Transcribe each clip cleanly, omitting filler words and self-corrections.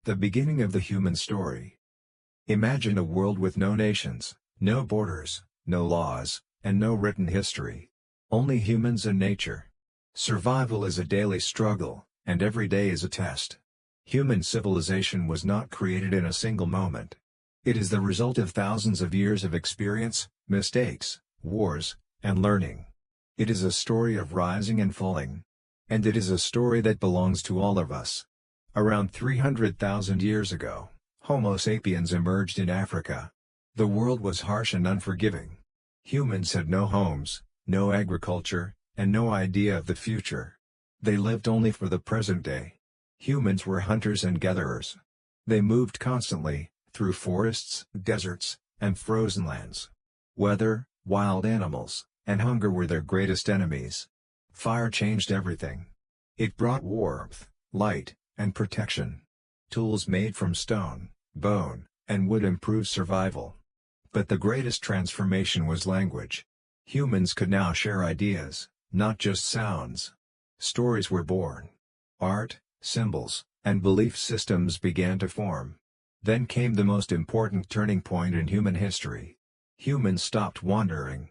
The beginning of the human story. Imagine a world with no nations, no borders, no laws, and no written history. Only humans and nature. Survival is a daily struggle, and every day is a test. Human civilization was not created in a single moment. It is the result of thousands of years of experience, mistakes, wars, and learning. It is a story of rising and falling. And it is a story that belongs to all of us. Around 300,000 years ago, Homo sapiens emerged in Africa. The world was harsh and unforgiving. Humans had no homes, no agriculture, and no idea of the future. They lived only for the present day. Humans were hunters and gatherers. They moved constantly, through forests, deserts, and frozen lands. Weather, wild animals, and hunger were their greatest enemies. Fire changed everything. It brought warmth, light, and protection. Tools made from stone, bone, and wood improved survival. But the greatest transformation was language. Humans could now share ideas, not just sounds. Stories were born. Art, symbols, and belief systems began to form. Then came the most important turning point in human history. Humans stopped wandering.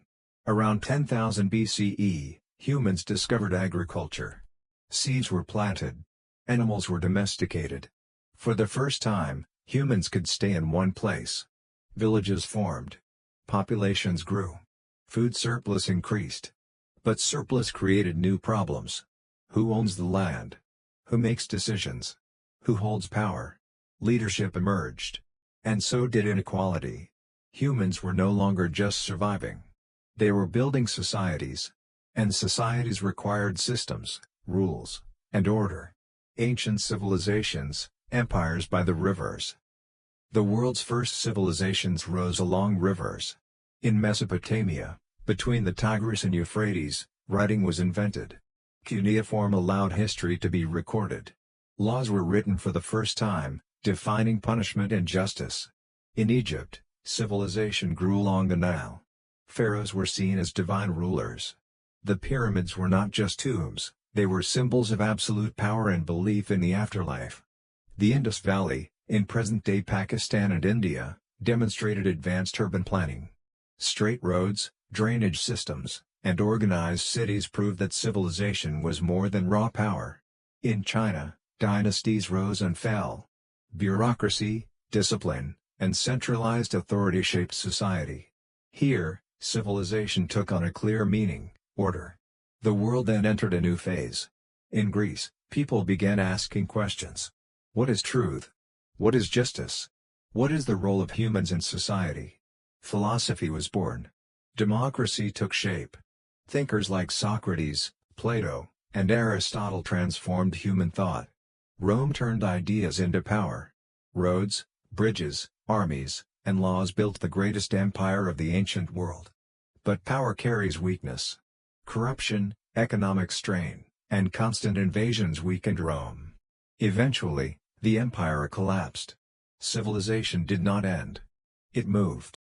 Around 10,000 BCE, humans discovered agriculture. Seeds were planted. Animals were domesticated. For the first time, humans could stay in one place. Villages formed. Populations grew. Food surplus increased. But surplus created new problems. Who owns the land? Who makes decisions? Who holds power? Leadership emerged. And so did inequality. Humans were no longer just surviving. They were building societies. And societies required systems, rules, and order. Ancient civilizations, empires by the rivers. The world's first civilizations rose along rivers. In Mesopotamia, between the Tigris and Euphrates, writing was invented. Cuneiform allowed history to be recorded. Laws were written for the first time, defining punishment and justice. In Egypt, civilization grew along the Nile. Pharaohs were seen as divine rulers. The pyramids were not just tombs, they were symbols of absolute power and belief in the afterlife. The Indus Valley, in present-day Pakistan and India, demonstrated advanced urban planning. Straight roads, drainage systems, and organized cities proved that civilization was more than raw power. In China, dynasties rose and fell. Bureaucracy, discipline, and centralized authority shaped society. Here, civilization took on a clear meaning, order. The world then entered a new phase. In Greece, people began asking questions. What is truth? What is justice? What is the role of humans in society? Philosophy was born. Democracy took shape. Thinkers like Socrates, Plato, and Aristotle transformed human thought. Rome turned ideas into power. Roads, bridges, armies, and laws built the greatest empire of the ancient world. But power carries weakness. Corruption, economic strain, and constant invasions weakened Rome. Eventually, the empire collapsed. Civilization did not end. It moved.